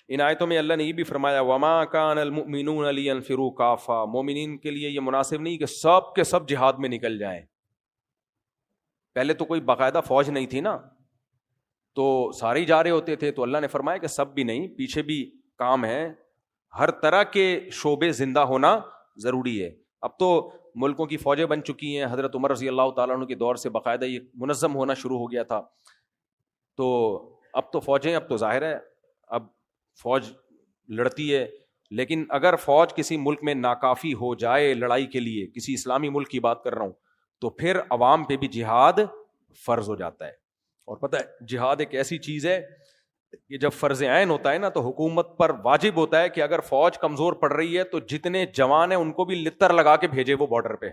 ان آیتوں میں اللہ نے یہ بھی فرمایا وما کان المؤمنون لینفروا کافہ، مومنین کے لیے یہ مناسب نہیں کہ سب کے سب جہاد میں نکل جائیں. پہلے تو کوئی باقاعدہ فوج نہیں تھی نا، تو سارے ہی جا رہے ہوتے تھے. تو اللہ نے فرمایا کہ سب بھی نہیں، پیچھے بھی کام ہے، ہر طرح کے شعبے زندہ ہونا ضروری ہے. اب تو ملکوں کی فوجیں بن چکی ہیں، حضرت عمر رضی اللہ تعالیٰ عنہ کے دور سے باقاعدہ یہ منظم ہونا شروع ہو گیا تھا. تو اب تو فوجیں، اب تو ظاہر ہے اب فوج لڑتی ہے. لیکن اگر فوج کسی ملک میں ناکافی ہو جائے لڑائی کے لیے، کسی اسلامی ملک کی بات کر رہا ہوں، تو پھر عوام پہ بھی جہاد فرض ہو جاتا ہے. اور پتہ ہے جہاد ایک ایسی چیز ہے کہ جب فرض عین ہوتا ہے نا تو حکومت پر واجب ہوتا ہے کہ اگر فوج کمزور پڑ رہی ہے تو جتنے جوان ہیں ان کو بھی لتر لگا کے بھیجے وہ بارڈر پہ،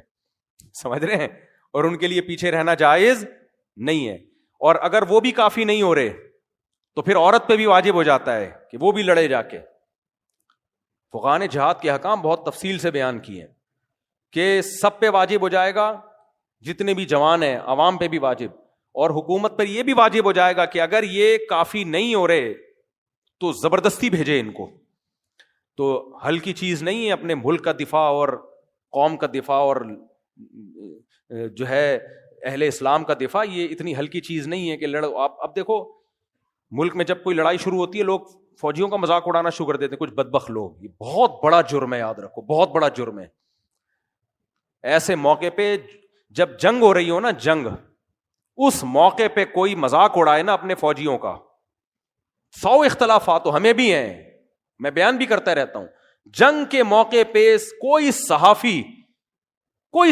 سمجھ رہے ہیں، اور ان کے لیے پیچھے رہنا جائز نہیں ہے. اور اگر وہ بھی کافی نہیں ہو رہے تو پھر عورت پہ بھی واجب ہو جاتا ہے کہ وہ بھی لڑے جا کے. فقہاء نے جہاد کے احکام بہت تفصیل سے بیان کیے ہیں کہ سب پہ واجب ہو جائے گا، جتنے بھی جوان ہیں، عوام پہ بھی واجب، اور حکومت پر یہ بھی واجب ہو جائے گا کہ اگر یہ کافی نہیں ہو رہے تو زبردستی بھیجے ان کو. تو ہلکی چیز نہیں ہے اپنے ملک کا دفاع اور قوم کا دفاع اور جو ہے اہل اسلام کا دفاع، یہ اتنی ہلکی چیز نہیں ہے کہ لڑو. آپ اب دیکھو ملک میں جب کوئی لڑائی شروع ہوتی ہے لوگ فوجیوں کا مذاق اڑانا شروع کر دیتے ہیں، کچھ بدبخت لوگ. یہ بہت بڑا جرم ہے، یاد رکھو بہت بڑا جرم ہے. ایسے موقع پہ جب جنگ ہو رہی ہو نا، جنگ، اس موقع پہ کوئی مذاق اڑائے نا اپنے فوجیوں کا، 100 اختلافات تو ہمیں بھی ہیں، میں بیان بھی کرتا رہتا ہوں. جنگ کے موقع پہ کوئی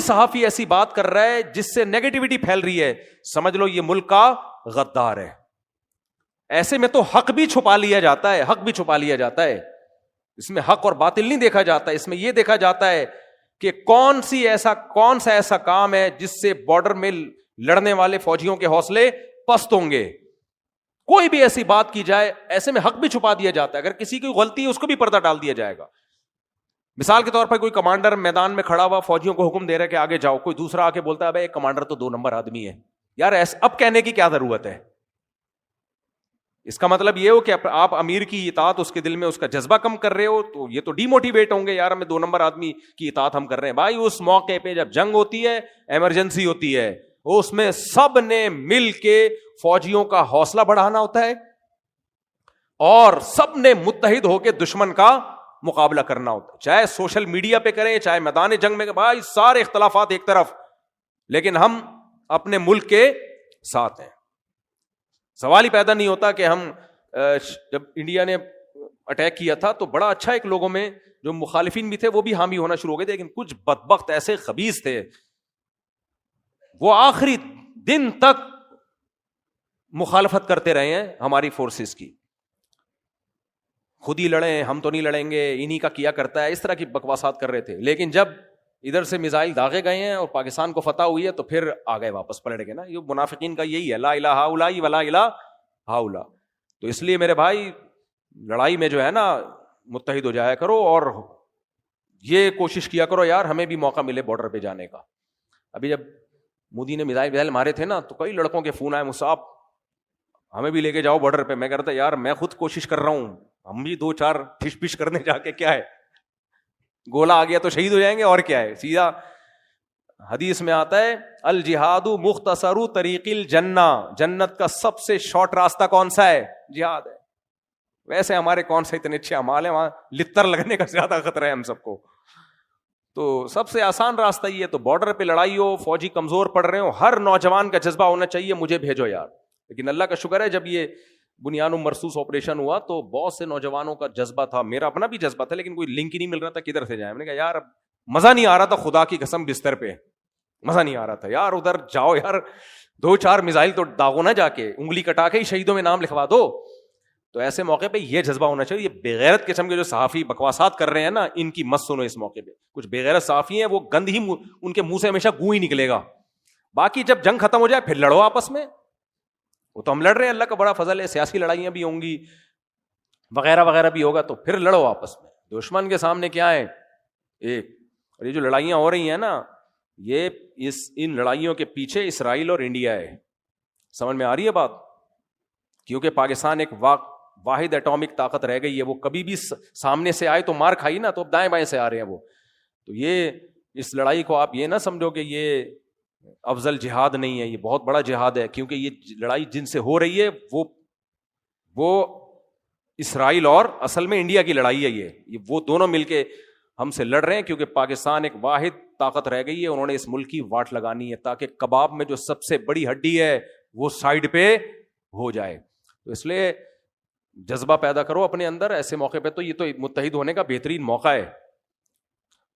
صحافی ایسی بات کر رہا ہے جس سے نیگیٹیوٹی پھیل رہی ہے، سمجھ لو یہ ملک کا غدار ہے. ایسے میں تو حق بھی چھپا لیا جاتا ہے، حق بھی چھپا لیا جاتا ہے. اس میں حق اور باطل نہیں دیکھا جاتا، اس میں یہ دیکھا جاتا ہے کہ کون سا ایسا کام ہے جس سے بارڈر میں لڑنے والے فوجیوں کے حوصلے پست ہوں گے. کوئی بھی ایسی بات کی جائے، ایسے میں حق بھی چھپا دیا جاتا ہے. اگر کسی کی غلطی ہے اس کو بھی پردہ ڈال دیا جائے گا. مثال کے طور پر کوئی کمانڈر میدان میں کھڑا ہوا فوجیوں کو حکم دے رہا ہے کہ آگے جاؤ، کوئی دوسرا آ کے بولتا ہے ایک کمانڈر تو 2 نمبر آدمی ہے. یار اب کہنے کی کیا ضرورت ہے؟ اس کا مطلب یہ ہو کہ آپ امیر کی اطاعت اس کے دل میں اس کا جذبہ کم کر رہے ہو، تو یہ تو ڈی موٹیویٹ ہوں گے، یار ہمیں 2 نمبر آدمی کی اطاعت ہم کر رہے ہیں. بھائی اس موقع پہ جب جنگ ہوتی ہے، ایمرجنسی ہوتی ہے، اس میں سب نے مل کے فوجیوں کا حوصلہ بڑھانا ہوتا ہے اور سب نے متحد ہو کے دشمن کا مقابلہ کرنا ہوتا ہے. چاہے سوشل میڈیا پہ کریں، چاہے میدان جنگ میں، بھائی سارے اختلافات ایک طرف، لیکن ہم اپنے ملک کے ساتھ ہیں. سوال ہی پیدا نہیں ہوتا کہ ہم جب انڈیا نے اٹیک کیا تھا تو بڑا اچھا ایک لوگوں میں جو مخالفین بھی تھے وہ بھی حامی ہونا شروع ہو گئے تھے، لیکن کچھ بدبخت ایسے خبیث تھے وہ آخری دن تک مخالفت کرتے رہے ہیں ہماری فورسز کی. خود ہی لڑیں، ہم تو نہیں لڑیں گے، انہی کا کیا کرتا ہے، اس طرح کی بکواسات کر رہے تھے. لیکن جب ادھر سے میزائل داغے گئے ہیں اور پاکستان کو فتح ہوئی ہے تو پھر آ گئے واپس پلٹ گئے نا. یہ منافقین کا یہی ہے، لا الہ ہؤلاء ولا الہ ہؤلاء. تو اس لیے میرے بھائی لڑائی میں جو ہے نا متحد ہو جایا کرو اور یہ کوشش کیا کرو یار ہمیں بھی موقع ملے بارڈر پہ جانے کا. ابھی جب مودی نے میزائل مارے تھے نا تو کئی لڑکوں کے فون آئے، مصعب ہمیں بھی لے کے جاؤ بارڈر پہ. میں کہتا یار میں خود کوشش کر رہا ہوں، ہم بھی 2-4 ٹھش پش کرنے جا کے کیا ہے، گولا آ گیا تو شہید ہو جائیں گے اور کیا ہے. سیدھا حدیث میں آتا ہے الجہاد مختصر طریق الجنہ، جنت کا سب سے شارٹ راستہ کون سا ہے؟ جہاد ہے. ویسے ہمارے کون سے اتنے اچھے اعمال ہیں، وہاں لتر لگنے کا زیادہ خطرہ ہے ہم سب کو. تو سب سے آسان راستہ یہ ہے. تو بارڈر پہ لڑائی ہو، فوجی کمزور پڑ رہے ہو، ہر نوجوان کا جذبہ ہونا چاہیے مجھے بھیجو یار. لیکن اللہ کا شکر ہے جب یہ بنیاد مرصوص آپریشن ہوا تو بہت سے نوجوانوں کا جذبہ تھا، میرا اپنا بھی جذبہ تھا، لیکن کوئی لنک ہی نہیں مل رہا تھا کدھر سے جائیں. میں نے کہا یار مزہ نہیں آ رہا تھا، خدا کی قسم بستر پہ مزہ نہیں آ رہا تھا یار. ادھر جاؤ یار 2-4 میزائل تو داغو نہ، جا کے انگلی کٹا کے ہی شہیدوں میں نام لکھوا دو. تو ایسے موقع پہ یہ جذبہ ہونا چاہیے. یہ بےغیرت قسم کے جو صحافی بکواسات کر رہے ہیں نا، ان کی مت سنو. اس موقع پہ کچھ بےغیرت صحافی ہیں، وہ گند ہی ان کے منہ سے ہمیشہ گوں ہی نکلے گا. باقی جب جنگ ختم ہو جائے پھر لڑو آپس میں. وہ تو ہم لڑ رہے ہیں، اللہ کا بڑا فضل ہے، سیاسی لڑائیاں بھی ہوں گی وغیرہ وغیرہ بھی ہوگا، تو پھر لڑو آپس میں. دشمن کے سامنے کیا ہے ایک. اور یہ جو لڑائیاں ہو رہی ہیں نا، یہ ان لڑائیوں کے پیچھے اسرائیل اور انڈیا ہے. سمجھ میں آ رہی ہے بات؟ کیونکہ پاکستان ایک واحد ایٹامک طاقت رہ گئی ہے، وہ کبھی بھی سامنے سے آئے تو مار کھائی نا، تو اب دائیں بائیں سے آ رہے ہیں وہ. تو یہ اس لڑائی کو آپ یہ نہ سمجھو کہ یہ افضل جہاد نہیں ہے، یہ بہت بڑا جہاد ہے، کیونکہ یہ لڑائی جن سے ہو رہی ہے وہ اسرائیل اور اصل میں انڈیا کی لڑائی ہے. یہ وہ دونوں مل کے ہم سے لڑ رہے ہیں، کیونکہ پاکستان ایک واحد طاقت رہ گئی ہے، انہوں نے اس ملک کی واٹ لگانی ہے تاکہ کباب میں جو سب سے بڑی ہڈی ہے وہ سائڈ پہ ہو جائے. تو اس لیے جذبہ پیدا کرو اپنے اندر ایسے موقع پہ. تو یہ تو متحد ہونے کا بہترین موقع ہے.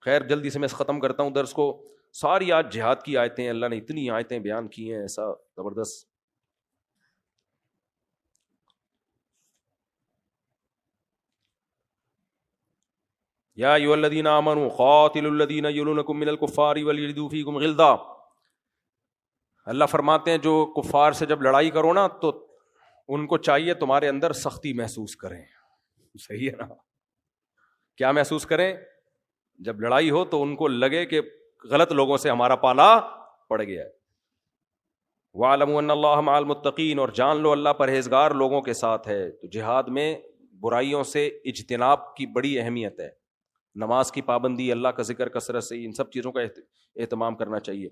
خیر جلدی سے میں ختم کرتا ہوں درس کو. ساری آج جہاد کی آیتیں، اللہ نے اتنی آیتیں بیان کی ہیں ایسا زبردست. یا ایھا الذین آمنوا قاتلوا الذین یلونکم من الکفار ولیجدوا فیکم غلظہ. اللہ فرماتے ہیں جو کفار سے جب لڑائی کرو نا تو ان کو چاہیے تمہارے اندر سختی محسوس کریں. صحیح ہے نا؟ کیا محسوس کریں؟ جب لڑائی ہو تو ان کو لگے کہ غلط لوگوں سے ہمارا پالا پڑ گیا ہے. وَاعْلَمُوا أَنَّ اللَّهَ مَعَ الْمُتَّقِينَ، اور جان لو اللہ پرہیزگار لوگوں کے ساتھ ہے. تو جہاد میں برائیوں سے اجتناب کی بڑی اہمیت ہے. نماز کی پابندی، اللہ کا ذکر کثرت سے، ان سب چیزوں کا اہتمام کرنا چاہیے.